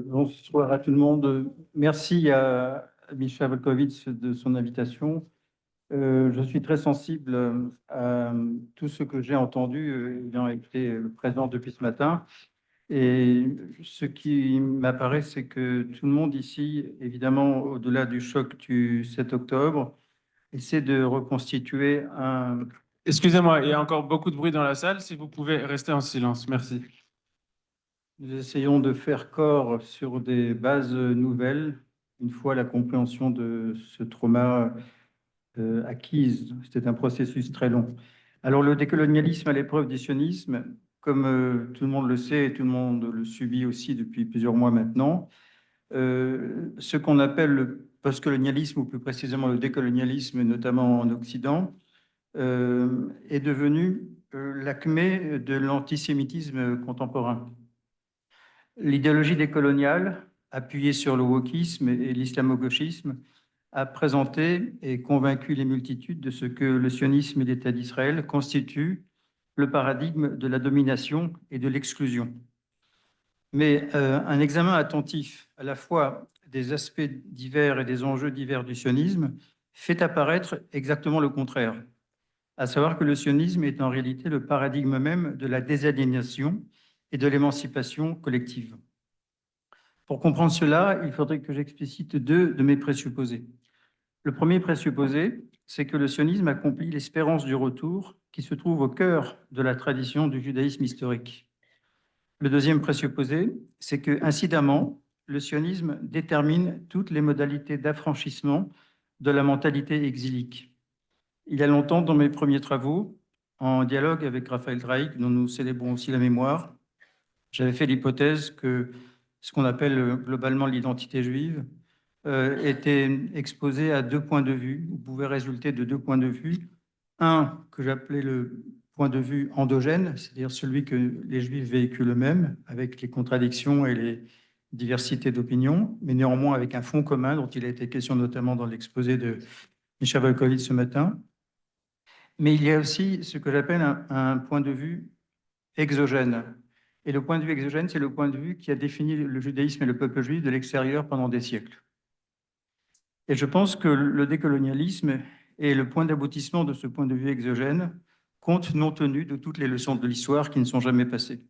Bonsoir à tout le monde. Merci à Michel Volkovitch de son invitation. Je suis très sensible à tout ce que j'ai entendu, ayant été présent depuis ce matin. Et ce qui m'apparaît, c'est que tout le monde ici, évidemment, au-delà du choc du 7 octobre, essaie de reconstituer un... Excusez-moi, il y a encore beaucoup de bruit dans la salle. Si vous pouvez rester en silence, merci. Nous essayons de faire corps sur des bases nouvelles, une fois la compréhension de ce trauma acquise. C'était un processus très long. Alors, le décolonialisme à l'épreuve du sionisme, comme tout le monde le sait et tout le monde le subit aussi depuis plusieurs mois maintenant, ce qu'on appelle le postcolonialisme, ou plus précisément le décolonialisme, notamment en Occident, est devenu l'acmé de l'antisémitisme contemporain. L'idéologie décoloniale, appuyée sur le wokisme et l'islamo-gauchisme, a présenté et convaincu les multitudes de ce que le sionisme et l'État d'Israël constituent le paradigme de la domination et de l'exclusion. Mais un examen attentif à la fois des aspects divers et des enjeux divers du sionisme fait apparaître exactement le contraire, à savoir que le sionisme est en réalité le paradigme même de la désaliénation et de l'émancipation collective. Pour comprendre cela, il faudrait que j'explicite deux de mes présupposés. Le premier présupposé, c'est que le sionisme accomplit l'espérance du retour qui se trouve au cœur de la tradition du judaïsme historique. Le deuxième présupposé, c'est que, incidemment, le sionisme détermine toutes les modalités d'affranchissement de la mentalité exilique. Il y a longtemps, dans mes premiers travaux, en dialogue avec Raphaël Draïk, dont nous célébrons aussi la mémoire, j'avais fait l'hypothèse que ce qu'on appelle globalement l'identité juive était exposé à deux points de vue, ou pouvait résulter de deux points de vue. Un que j'appelais le point de vue endogène, c'est-à-dire celui que les juifs véhiculent eux-mêmes, avec les contradictions et les diversités d'opinions, mais néanmoins avec un fond commun dont il a été question notamment dans l'exposé de Michel Volkovitch ce matin. Mais il y a aussi ce que j'appelle un point de vue exogène. Et le point de vue exogène, c'est le point de vue qui a défini le judaïsme et le peuple juif de l'extérieur pendant des siècles. Et je pense que le décolonialisme est le point d'aboutissement de ce point de vue exogène, compte non tenu de toutes les leçons de l'histoire qui ne sont jamais passées.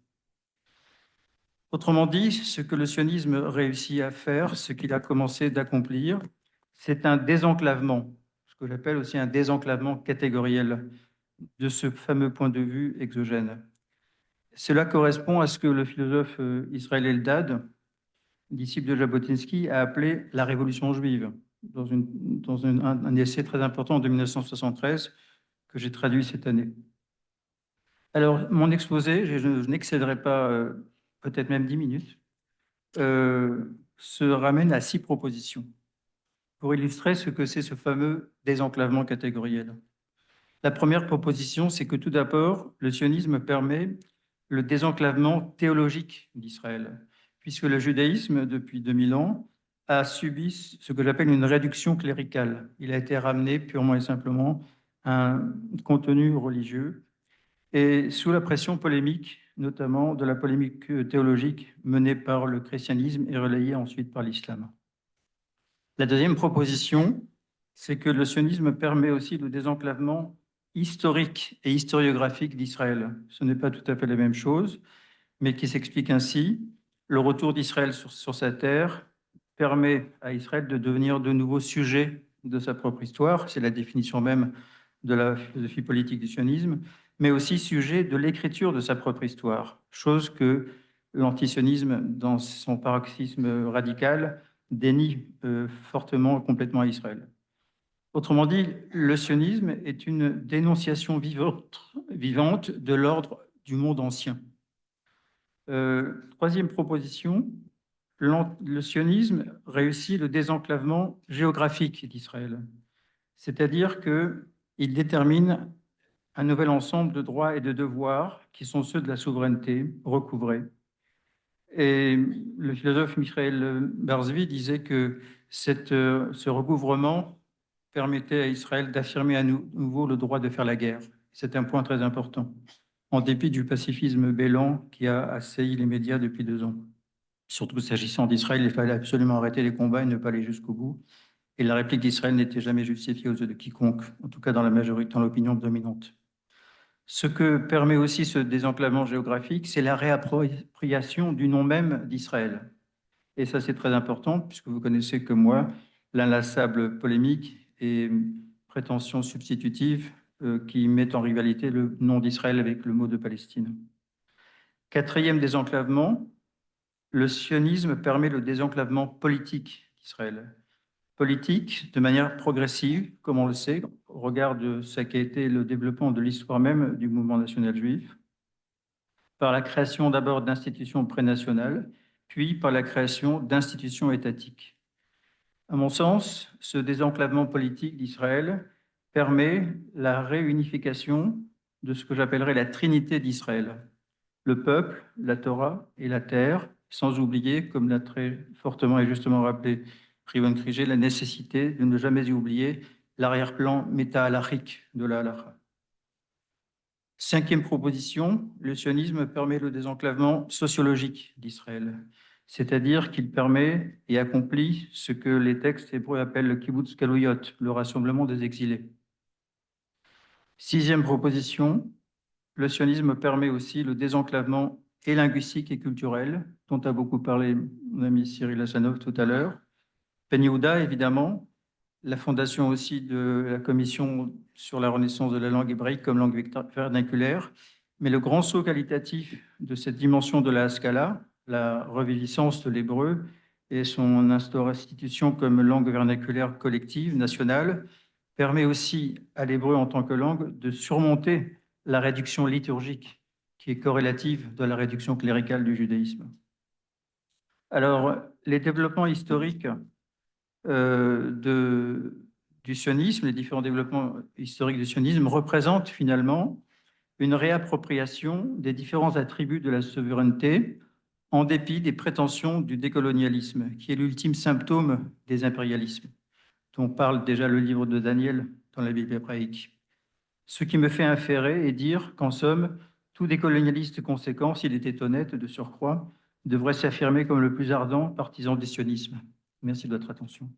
Autrement dit, ce que le sionisme réussit à faire, ce qu'il a commencé d'accomplir, c'est un désenclavement, ce que j'appelle aussi un désenclavement catégoriel de ce fameux point de vue exogène. Cela correspond à ce que le philosophe Israël Eldad, disciple de Jabotinsky, a appelé la révolution juive, dans un essai très important de 1973 que j'ai traduit cette année. Alors, mon exposé, je n'excéderai pas peut-être même 10 minutes, se ramène à 6 propositions pour illustrer ce que c'est ce fameux désenclavement catégoriel. La première proposition, c'est que tout d'abord, le sionisme permet le désenclavement théologique d'Israël, puisque le judaïsme, depuis 2000 ans, a subi ce que j'appelle une réduction cléricale. Il a été ramené purement et simplement à un contenu religieux, et sous la pression polémique, notamment de la polémique théologique menée par le christianisme et relayée ensuite par l'islam. La deuxième proposition, c'est que le sionisme permet aussi le désenclavement historique et historiographique d'Israël. Ce n'est pas tout à fait la même chose, mais qui s'explique ainsi. Le retour d'Israël sur sa terre permet à Israël de devenir de nouveau sujet de sa propre histoire. C'est la définition même de la philosophie politique du sionisme, mais aussi sujet de l'écriture de sa propre histoire, chose que l'antisionisme, dans son paroxysme radical, dénie fortement, complètement à Israël. Autrement dit, le sionisme est une dénonciation vivante de l'ordre du monde ancien. Troisième proposition, le sionisme réussit le désenclavement géographique d'Israël, c'est-à-dire qu'il détermine un nouvel ensemble de droits et de devoirs qui sont ceux de la souveraineté recouvrée. Et le philosophe Michael Barzvi disait que ce recouvrement permettait à Israël d'affirmer à nouveau le droit de faire la guerre. C'est un point très important, en dépit du pacifisme bélant qui a assailli les médias depuis 2 ans. Surtout s'agissant d'Israël, il fallait absolument arrêter les combats et ne pas aller jusqu'au bout. Et la réplique d'Israël n'était jamais justifiée aux yeux de quiconque, en tout cas dans la majorité, dans l'opinion dominante. Ce que permet aussi ce désenclavement géographique, c'est la réappropriation du nom même d'Israël. Et ça, c'est très important, puisque vous connaissez comme moi l'inlassable polémique et prétention substitutive qui met en rivalité le nom d'Israël avec le mot de Palestine. Quatrième désenclavement, le sionisme permet le désenclavement politique d'Israël. Politique de manière progressive, comme on le sait, au regard de ce qu'a été le développement de l'histoire même du mouvement national juif, par la création d'abord d'institutions prénationales, puis par la création d'institutions étatiques. À mon sens, ce désenclavement politique d'Israël permet la réunification de ce que j'appellerais la Trinité d'Israël, le peuple, la Torah et la terre, sans oublier, comme l'a très fortement et justement rappelé Rivon Krige, la nécessité de ne jamais y oublier l'arrière-plan méta-halachique de la halakha. Cinquième proposition, le sionisme permet le désenclavement sociologique d'Israël, c'est-à-dire qu'il permet et accomplit ce que les textes hébreux appellent le kibbutz galuyot, le rassemblement des exilés. Sixième proposition, le sionisme permet aussi le désenclavement et linguistique et culturel, dont a beaucoup parlé mon ami Cyril Hassanov tout à l'heure. Ben Yehuda, évidemment, la fondation aussi de la commission sur la renaissance de la langue hébraïque comme langue vernaculaire. Mais le grand saut qualitatif de cette dimension de la Haskalah, la reviviscence de l'hébreu et son institution comme langue vernaculaire collective, nationale, permet aussi à l'hébreu en tant que langue de surmonter la réduction liturgique qui est corrélative de la réduction cléricale du judaïsme. Alors, les développements historiques du sionisme, les différents développements historiques du sionisme représentent finalement une réappropriation des différents attributs de la souveraineté en dépit des prétentions du décolonialisme, qui est l'ultime symptôme des impérialismes, dont parle déjà le livre de Daniel dans la Bible hébraïque. Ce qui me fait inférer et dire qu'en somme, tout décolonialiste conséquent, s'il était honnête de surcroît, devrait s'affirmer comme le plus ardent partisan du sionisme. Merci de votre attention.